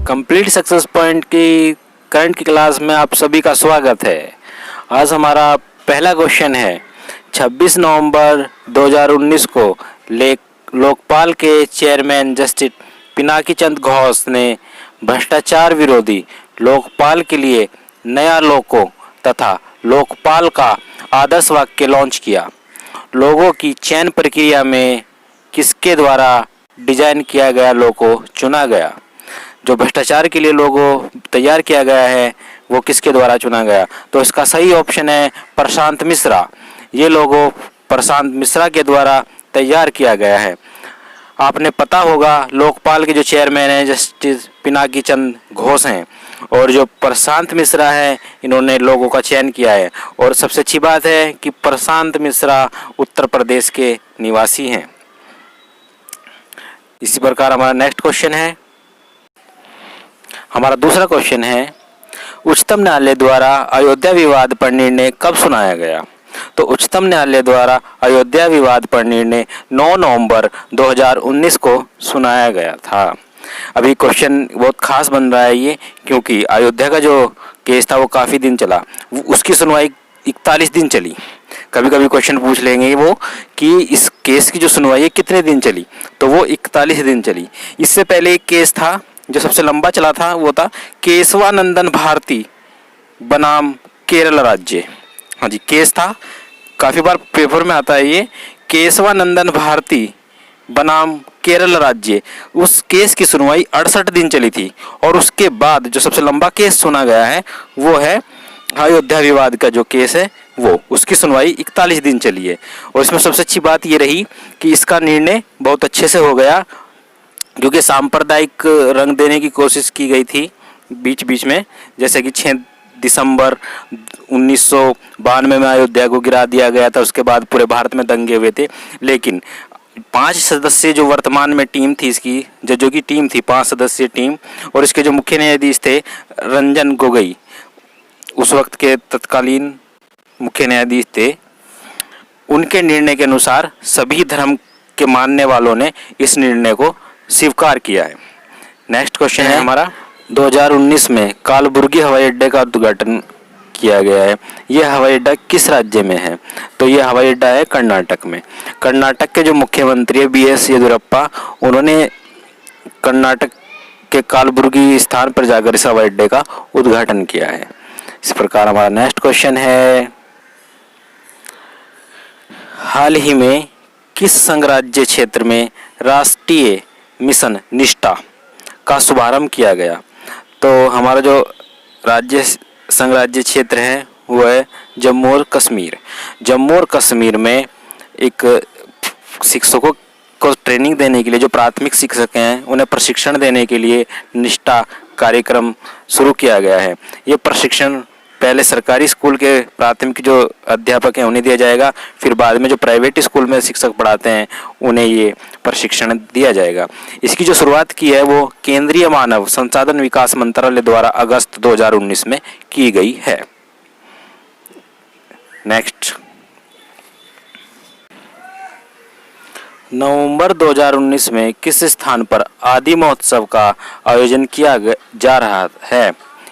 Complete success point की current की class में आप सभी का स्वागत है। आज हमारा पहला क्वेश्चन है 26 नवंबर 2019 को लोकपाल के चेयरमैन जस्टिस पिनाकी चंद्र घोष ने भ्रष्टाचार विरोधी लोकपाल के लिए नया लोगो तथा लोकपाल का आदर्श वाक्य लॉन्च किया। लोगों की चयन प्रक्रिया में किसके द्वारा डिजाइन किया गया लोगो चुना गया? जो भ्रष्टाचार के लिए लोगो तैयार किया गया है वो किसके द्वारा चुना गया? तो इसका सही ऑप्शन है प्रशांत मिश्रा। ये लोगो प्रशांत मिश्रा के द्वारा तैयार किया गया है। आपने पता होगा लोकपाल के जो चेयरमैन हैं जस्टिस पिनाकी चंद्र घोष हैं और जो प्रशांत मिश्रा है इन्होंने लोगों का चयन किया है। और सबसे अच्छी बात है कि प्रशांत मिश्रा उत्तर प्रदेश के निवासी हैं। इसी प्रकार हमारा नेक्स्ट क्वेश्चन है, हमारा दूसरा क्वेश्चन है उच्चतम न्यायालय द्वारा अयोध्या विवाद पर निर्णय कब सुनाया गया? तो उच्चतम न्यायालय द्वारा अयोध्या विवाद पर निर्णय 9 नवंबर 2019 को सुनाया गया था। अभी क्वेश्चन बहुत खास बन रहा है ये, क्योंकि अयोध्या का जो केस था वो काफ़ी दिन चला, उसकी सुनवाई 41 दिन चली। कभी कभी क्वेश्चन पूछ लेंगे वो कि इस केस की जो सुनवाई है कितने दिन चली, तो वो 41 दिन चली। इससे पहले एक केस था जो सबसे लंबा चला था, वो था केशवानंदन भारती बनाम केरल राज्य। हाँ जी, केस था, काफ़ी बार पेपर में आता है ये, केशवानंदन भारती बनाम केरल राज्य। उस केस की सुनवाई 68 दिन चली थी। और उसके बाद जो सबसे लंबा केस सुना गया है वो है अयोध्या विवाद का जो केस है वो, उसकी सुनवाई 41 दिन चली है। और इसमें सबसे अच्छी बात ये रही कि इसका निर्णय बहुत अच्छे से हो गया, क्योंकि सांप्रदायिक रंग देने की कोशिश की गई थी बीच बीच में। जैसे कि 6 दिसंबर 1992 में अयोध्या को गिरा दिया गया था, उसके बाद पूरे भारत में दंगे हुए थे। लेकिन 5 सदस्यीय जो वर्तमान में टीम थी, इसकी जजों की टीम थी 5 सदस्यीय टीम, और इसके जो मुख्य न्यायाधीश थे रंजन गोगोई, उस वक्त के तत्कालीन मुख्य न्यायाधीश थे, उनके निर्णय के अनुसार सभी धर्म के मानने वालों ने इस निर्णय को स्वीकार किया है। नेक्स्ट क्वेश्चन है हमारा 2019 में कालबुर्गी हवाई अड्डे का उद्घाटन किया गया है। यह हवाई अड्डा किस राज्य में है? तो यह हवाई अड्डा है कर्नाटक में। कर्नाटक के जो मुख्यमंत्री है BS येदियुरप्पा, उन्होंने कर्नाटक के कालबुर्गी स्थान पर जाकर इस हवाई अड्डे का उद्घाटन किया है। इस प्रकार हमारा नेक्स्ट क्वेश्चन है, हाल ही में किस संघराज्य क्षेत्र में राष्ट्रीय मिशन निष्ठा का शुभारंभ किया गया? तो हमारा जो संघराज्य क्षेत्र है वो है जम्मू और कश्मीर। जम्मू और कश्मीर में एक शिक्षकों को ट्रेनिंग देने के लिए, जो प्राथमिक शिक्षक हैं उन्हें प्रशिक्षण देने के लिए निष्ठा कार्यक्रम शुरू किया गया है। ये प्रशिक्षण पहले सरकारी स्कूल के प्राथमिक जो अध्यापक हैं उन्हें दिया जाएगा, फिर बाद में जो प्राइवेट स्कूल में शिक्षक पढ़ाते हैं उन्हें ये प्रशिक्षण दिया जाएगा। इसकी जो शुरुआत की है वो केंद्रीय मानव संसाधन विकास मंत्रालय द्वारा अगस्त 2019 में की गई है। नेक्स्ट, नवंबर 2019 में किस स्थान पर आदि महोत्सव का आयोजन किया जा रहा है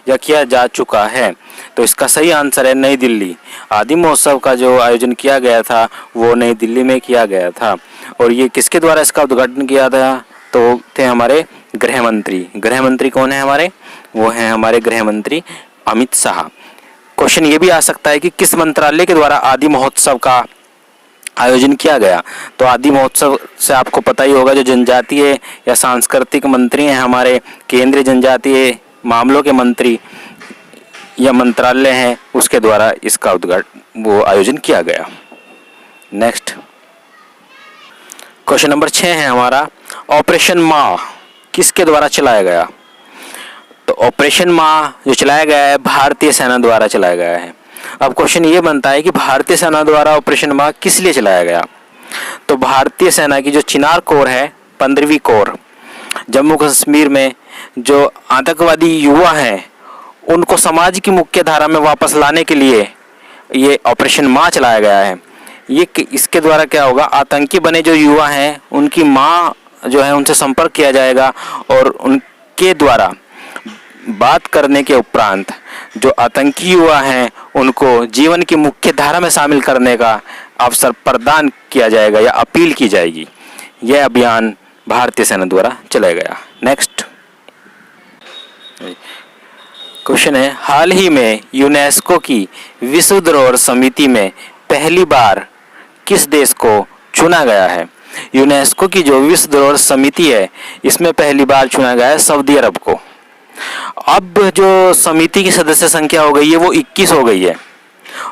या किया जा चुका है? तो इसका सही आंसर है नई दिल्ली। आदि महोत्सव का जो आयोजन किया गया था वो नई दिल्ली में किया गया था। और ये किसके द्वारा इसका उद्घाटन किया था? तो थे हमारे गृह मंत्री। गृह मंत्री कौन है हमारे? वो हैं हमारे गृह मंत्री अमित शाह। क्वेश्चन ये भी आ सकता है कि किस मंत्रालय के द्वारा आदि महोत्सव का आयोजन किया गया? तो आदि महोत्सव से आपको पता ही होगा, जो जनजातीय या सांस्कृतिक मंत्री हैं हमारे, केंद्रीय जनजातीय मामलों के मंत्री या मंत्रालय हैं, उसके द्वारा इसका उद्घाटन वो आयोजन किया गया। नेक्स्ट, क्वेश्चन नंबर 6 है हमारा, ऑपरेशन माँ किसके द्वारा चलाया गया? तो ऑपरेशन माँ जो चलाया गया है भारतीय सेना द्वारा चलाया गया है। अब क्वेश्चन ये बनता है कि भारतीय सेना द्वारा ऑपरेशन माँ किस लिए चलाया गया? तो भारतीय सेना की जो चिनार कोर है, 15वीं कोर, जम्मू कश्मीर में जो आतंकवादी युवा हैं उनको समाज की मुख्य धारा में वापस लाने के लिए ये ऑपरेशन माँ चलाया गया है। ये इसके द्वारा क्या होगा, आतंकी बने जो युवा हैं उनकी माँ जो है उनसे संपर्क किया जाएगा और उनके द्वारा बात करने के उपरांत जो आतंकी युवा हैं उनको जीवन की मुख्य धारा में शामिल करने का अवसर प्रदान किया जाएगा या अपील की जाएगी। यह अभियान भारतीय सेना द्वारा चलाया गया। नेक्स्ट क्वेश्चन है, हाल ही में यूनेस्को की विश्व धरोहर समिति में पहली बार किस देश को चुना गया है? यूनेस्को की जो विश्व धरोहर समिति है इसमें पहली बार चुना गया है सऊदी अरब को। अब जो समिति की सदस्य संख्या हो गई है वो 21 हो गई है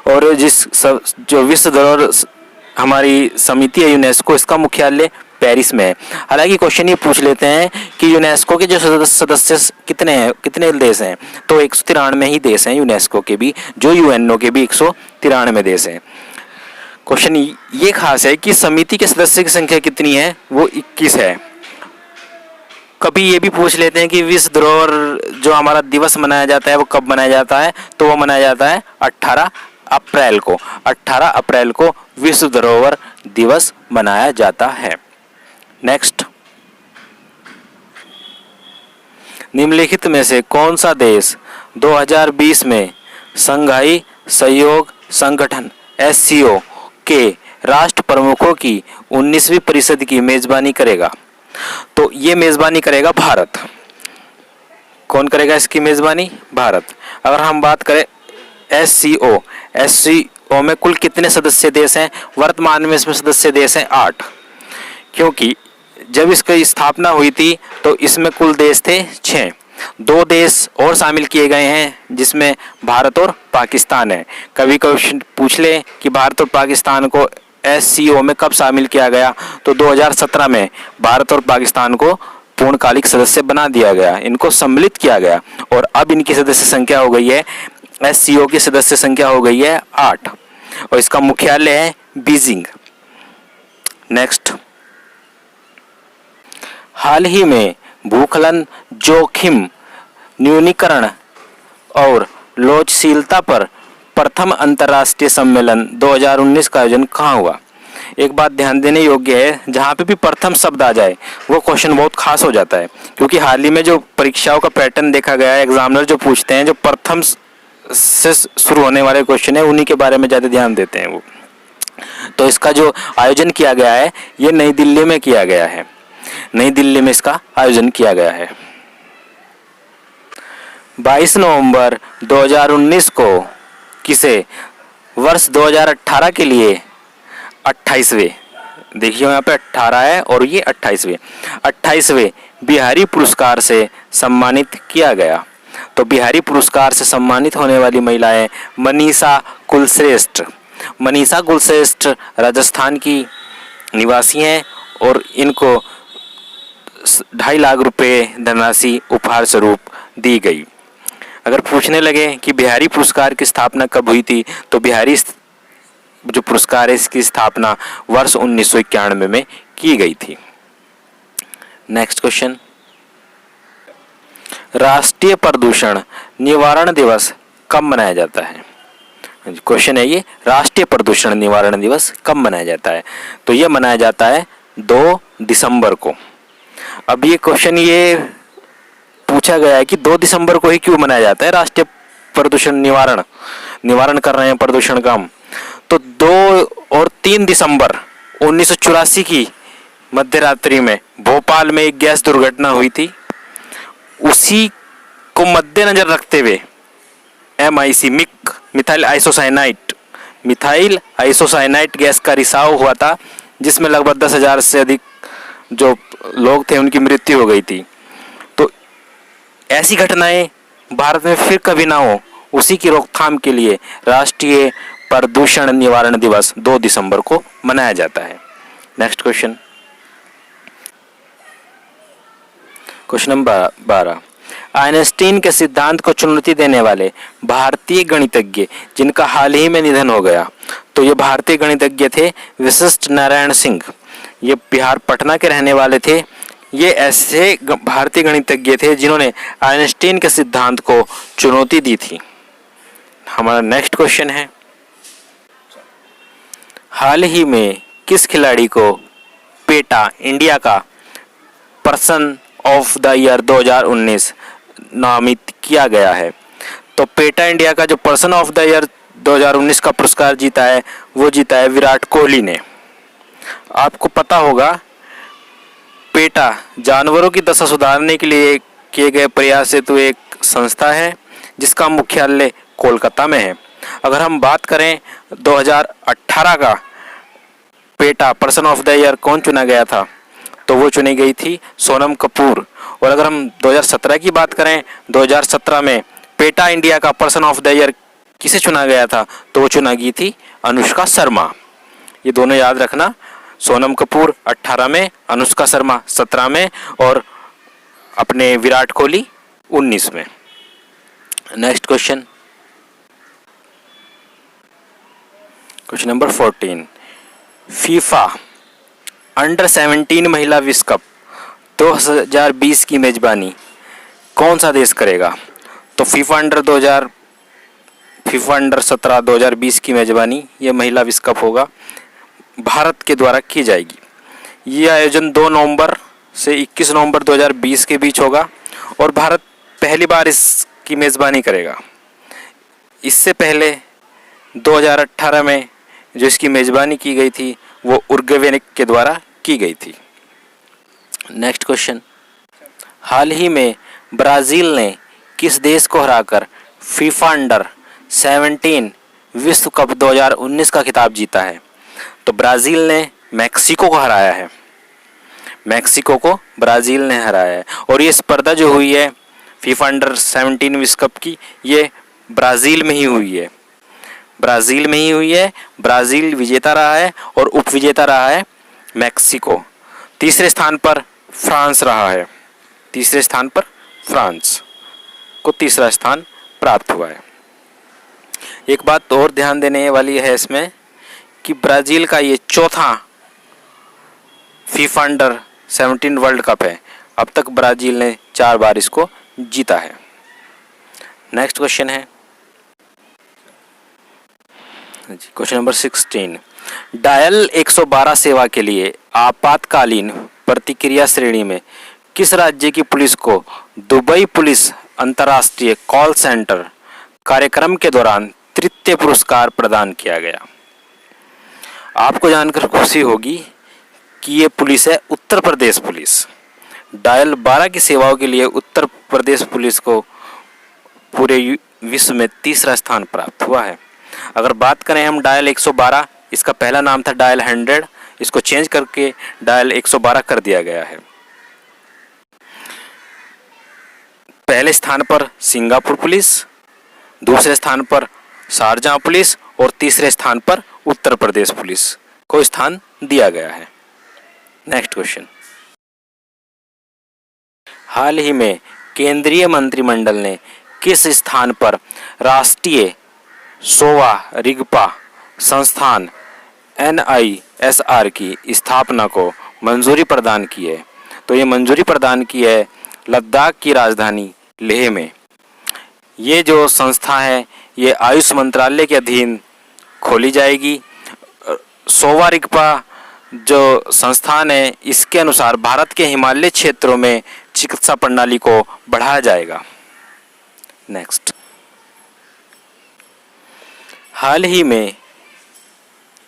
और जो विश्व धरोहर हमारी समिति है यूनेस्को, इसका मुख्यालय पेरिस में है। हालांकि क्वेश्चन ये पूछ लेते हैं कि यूनेस्को के जो सदस्य कितने हैं, कितने देश हैं, तो 193 ही देश हैं यूनेस्को के भी, जो यूएनओ के भी 193 देश हैं। क्वेश्चन ये खास है कि समिति के सदस्य की संख्या कितनी है, वो 21 है। कभी ये भी पूछ लेते हैं कि विश्व धरोहर जो हमारा दिवस मनाया जाता है वो कब मनाया जाता है, तो वो मनाया जाता है 18 अप्रैल को। 18 अप्रैल को विश्व धरोहर दिवस मनाया जाता है। नेक्स्ट, निम्नलिखित में से कौन सा देश 2020 में संघाई सहयोग संगठन SCO के राष्ट्र प्रमुखों की 19वीं परिषद की मेजबानी करेगा? तो ये मेजबानी करेगा भारत। कौन करेगा इसकी मेजबानी? भारत। अगर हम बात करें SCO में कुल कितने सदस्य देश हैं? वर्तमान में इसमें सदस्य देश हैं 8, क्योंकि जब इसकी स्थापना हुई थी तो इसमें कुल देश थे 6। 2 देश और शामिल किए गए हैं जिसमें भारत और पाकिस्तान है। कभी क्वेश्चन पूछ ले कि भारत और पाकिस्तान को SCO में कब शामिल किया गया, तो 2017 में भारत और पाकिस्तान को पूर्णकालिक सदस्य बना दिया गया, इनको सम्मिलित किया गया और अब इनकी सदस्य संख्या हो गई है, SCO की सदस्य संख्या हो गई है 8 और इसका मुख्यालय है बीजिंग। नेक्स्ट, हाल ही में भूस्खलन जोखिम न्यूनीकरण और लोचशीलता पर प्रथम अंतर्राष्ट्रीय सम्मेलन 2019 का आयोजन कहाँ हुआ? एक बात ध्यान देने योग्य है, जहाँ पे भी प्रथम शब्द आ जाए वो क्वेश्चन बहुत खास हो जाता है, क्योंकि हाल ही में जो परीक्षाओं का पैटर्न देखा गया है, एग्जामिनर जो पूछते हैं जो प्रथम से शुरू होने वाले क्वेश्चन है उन्हीं के बारे में ज़्यादा ध्यान देते हैं वो। तो इसका जो आयोजन किया गया है ये नई दिल्ली में किया गया है, नई दिल्ली में इसका आयोजन किया गया है। 22 नवंबर 2019 को किसे वर्ष 2018 के लिए 28वें, देखिए यहाँ पे 18 है और ये 28वें बिहारी पुरस्कार से सम्मानित किया गया। तो बिहारी पुरस्कार से सम्मानित होने वाली महिलाएं मनीषा कुलश्रेष्ठ। मनीषा कुलश्रेष्ठ राजस्थान की निवासी हैं और इनको 2.5 लाख रुपए धनराशि उपहार स्वरूप दी गई। अगर पूछने लगे कि बिहारी पुरस्कार की स्थापना कब हुई थी, तो बिहारी जो पुरस्कार है इसकी स्थापना वर्ष 1991 में की गई थी। नेक्स्ट क्वेश्चन, राष्ट्रीय प्रदूषण निवारण दिवस कब मनाया जाता है? क्वेश्चन है ये, राष्ट्रीय प्रदूषण निवारण दिवस कब मनाया जाता है? तो ये मनाया जाता है 2 दिसंबर को। अब ये क्वेश्चन ये पूछा गया है कि 2 दिसंबर को ही क्यों मनाया जाता है राष्ट्रीय प्रदूषण निवारण कर रहे हैं प्रदूषण का हम। तो 2 और 3 दिसंबर 1984 की मध्य रात्रि में भोपाल में एक गैस दुर्घटना हुई थी। उसी को मद्देनजर रखते हुए MIC मिथाइल आइसोसाइनाइट गैस का रिसाव हुआ था, जिसमें लगभग 10,000 से अधिक जो लोग थे उनकी मृत्यु हो गई थी। तो ऐसी घटनाएं भारत में फिर कभी ना हो, उसी की रोकथाम के लिए राष्ट्रीय प्रदूषण निवारण दिवस 2 दिसंबर को मनाया जाता है। Next question, question number 12, Einstein के सिद्धांत को चुनौती देने वाले भारतीय गणितज्ञ जिनका हाल ही में निधन हो गया, तो ये भारतीय गणितज्ञ थे वशिष्ठ नारायण सिंह। ये बिहार पटना के रहने वाले थे। ये ऐसे भारतीय गणितज्ञ थे जिन्होंने आइंस्टीन के सिद्धांत को चुनौती दी थी। हमारा नेक्स्ट क्वेश्चन है, हाल ही में किस खिलाड़ी को पेटा इंडिया का पर्सन ऑफ द ईयर 2019 नामित किया गया है। तो पेटा इंडिया का जो पर्सन ऑफ द ईयर 2019 का पुरस्कार जीता है वो जीता है विराट कोहली ने। आपको पता होगा पेटा जानवरों की दशा सुधारने के लिए किए गए प्रयास हेतु एक संस्था है जिसका मुख्यालय कोलकाता में है। अगर हम बात करें 2018 का PETA person of the year कौन चुना गया था, तो वो चुनी गई थी सोनम कपूर। और अगर हम 2017 की बात करें, 2017 में पेटा इंडिया का पर्सन ऑफ द ईयर किसे चुना गया था, तो वो चुना गई थी अनुष्का शर्मा। ये दोनों याद रखना, सोनम कपूर 18 में, अनुष्का शर्मा 17 में और अपने विराट कोहली 19 में। Next question number 14, FIFA under 17 महिला विश्व कप 2020 की मेजबानी कौन सा देश करेगा? तो फीफा अंडर 17 2020 की मेजबानी ये महिला विश्व कप होगा, भारत के द्वारा की जाएगी। ये आयोजन 2 नवंबर से 21 नवंबर 2020 के बीच होगा और भारत पहली बार इसकी मेज़बानी करेगा। इससे पहले 2018 में जो इसकी मेज़बानी की गई थी वो उरुग्वे के द्वारा की गई थी। नेक्स्ट क्वेश्चन, हाल ही में ब्राज़ील ने किस देश को हराकर फीफा अंडर 17 विश्व कप 2019 का खिताब जीता है? तो ब्राज़ील ने मैक्सिको को हराया है। मैक्सिको को ब्राज़ील ने हराया है और ये स्पर्धा जो हुई है फीफा अंडर 17 विश्व कप की, ये ब्राज़ील में ही हुई है। ब्राज़ील में ही हुई है। ब्राज़ील विजेता रहा है और उपविजेता रहा है मैक्सिको। तीसरे स्थान पर फ्रांस रहा है। तीसरे स्थान पर फ्रांस को तीसरा स्थान प्राप्त हुआ है। एक बात और ध्यान देने वाली है इसमें कि ब्राज़ील का ये चौथा फीफा अंडर 17 वर्ल्ड कप है। अब तक ब्राज़ील ने 4 बार इसको जीता है। नेक्स्ट क्वेश्चन है क्वेश्चन नंबर 16, डायल 112 सेवा के लिए आपातकालीन प्रतिक्रिया श्रेणी में किस राज्य की पुलिस को दुबई पुलिस अंतर्राष्ट्रीय कॉल सेंटर कार्यक्रम के दौरान तृतीय पुरस्कार प्रदान किया गया? आपको जानकर खुशी होगी कि ये पुलिस है उत्तर प्रदेश पुलिस। डायल 12 की सेवाओं के लिए उत्तर प्रदेश पुलिस को पूरे विश्व में तीसरा स्थान प्राप्त हुआ है। अगर बात करें हम डायल 112, इसका पहला नाम था डायल 100, इसको चेंज करके डायल 112 कर दिया गया है। पहले स्थान पर सिंगापुर पुलिस, दूसरे स्थान पर शारजाह पुलिस और तीसरे स्थान पर उत्तर प्रदेश पुलिस को स्थान दिया गया है। नेक्स्ट क्वेश्चन, हाल ही में केंद्रीय मंत्रिमंडल ने किस स्थान पर राष्ट्रीय सोवा रिगपा संस्थान NISR की स्थापना को मंजूरी प्रदान की है? तो ये मंजूरी प्रदान की है लद्दाख की राजधानी लेह में। ये जो संस्था है ये आयुष मंत्रालय के अधीन खोली जाएगी। सोवा रिगपा जो संस्थान है इसके अनुसार भारत के हिमालय क्षेत्रों में चिकित्सा प्रणाली को बढ़ाया जाएगा। नेक्स्ट, हाल ही में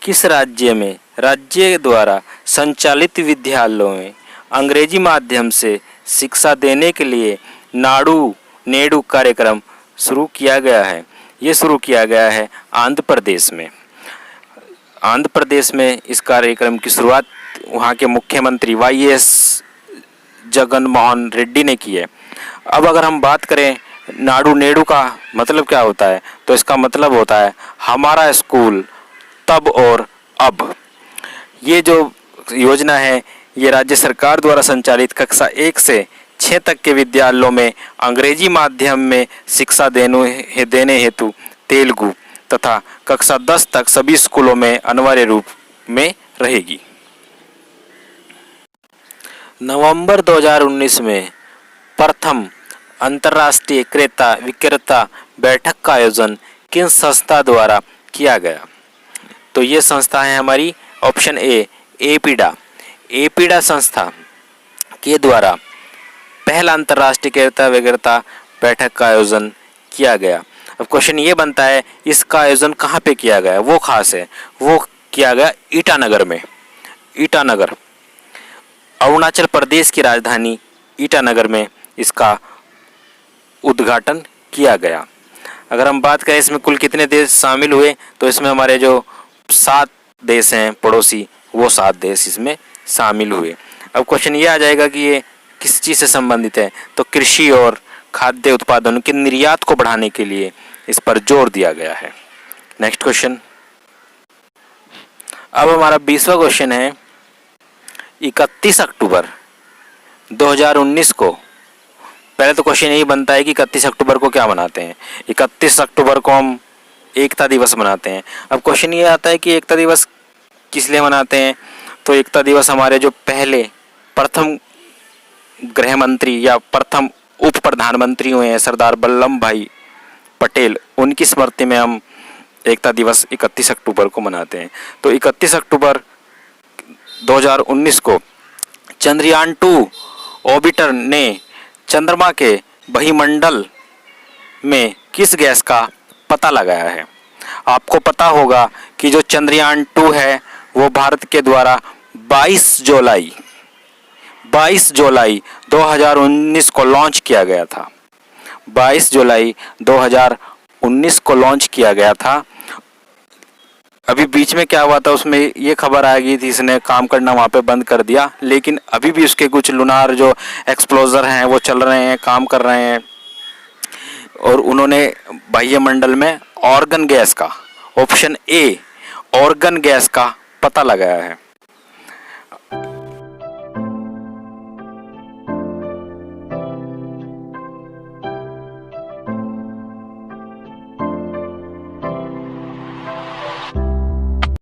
किस राज्य में राज्य द्वारा संचालित विद्यालयों में अंग्रेजी माध्यम से शिक्षा देने के लिए नाडू नेडू कार्यक्रम शुरू किया गया है? ये शुरू किया गया है आंध्र प्रदेश में। आंध्र प्रदेश में इस कार्यक्रम की शुरुआत वहाँ के मुख्यमंत्री YS जगनमोहन रेड्डी ने की है। अब अगर हम बात करें नाडू नेडू का मतलब क्या होता है, तो इसका मतलब होता है हमारा स्कूल तब और अब। ये जो योजना है ये राज्य सरकार द्वारा संचालित कक्षा 1 से 6 तक के विद्यालयों में अंग्रेजी माध्यम में शिक्षा देने हेतु तेलुगु तथा कक्षा 10 तक सभी स्कूलों में अनिवार्य रूप में रहेगी। नवंबर 2019 में प्रथम अंतर्राष्ट्रीय क्रेता विक्रेता बैठक का आयोजन किन संस्था द्वारा किया गया? तो ये संस्था है हमारी ऑप्शन ए एपीडा। एपीडा संस्था के द्वारा पहला अंतर्राष्ट्रीय क्रेता विक्रेता बैठक का आयोजन किया गया। अब क्वेश्चन ये बनता है इसका आयोजन कहाँ पे किया गया, वो खास है, वो किया गया ईटानगर में। ईटानगर अरुणाचल प्रदेश की राजधानी ईटानगर में इसका उद्घाटन किया गया। अगर हम बात करें इसमें कुल कितने देश शामिल हुए, तो इसमें हमारे जो 7 देश हैं पड़ोसी, वो 7 देश इसमें शामिल हुए। अब क्वेश्चन ये आ जाएगा कि ये किस चीज़ से संबंधित है, तो कृषि और खाद्य उत्पादन के निर्यात को बढ़ाने के लिए इस पर जोर दिया गया है। Next question. अब हमारा 20वां क्वेश्चन है 31 अक्टूबर 2019 को, पहले तो क्वेश्चन यही बनता है कि 31 अक्टूबर को क्या मनाते हैं। 31 अक्टूबर को हम एकता दिवस मनाते हैं। अब क्वेश्चन ये आता है कि एकता दिवस किस लिए मनाते हैं, तो एकता दिवस हमारे जो पहले प्रथम गृह मंत्री या प्रथम उप प्रधानमंत्री हुए हैं सरदार वल्लभ भाई पटेल, उनकी स्मृति में हम एकता दिवस 31 अक्टूबर को मनाते हैं। तो 31 अक्टूबर 2019 को चंद्रयान 2 ऑर्बिटर ने चंद्रमा के वायुमंडल में किस गैस का पता लगाया है। आपको पता होगा कि जो चंद्रयान 2 है वो भारत के द्वारा 22 जुलाई 2019 को लॉन्च किया गया था। 22 जुलाई 2019 को लॉन्च किया गया था। अभी बीच में क्या हुआ था, उसमें ये खबर आ गई थी इसने काम करना वहाँ पे बंद कर दिया, लेकिन अभी भी उसके कुछ लूनार जो एक्सप्लोजर हैं वो चल रहे हैं, काम कर रहे हैं, और उन्होंने वायुमंडल में ऑर्गन गैस का, ऑप्शन ए ऑर्गन गैस का पता लगाया है।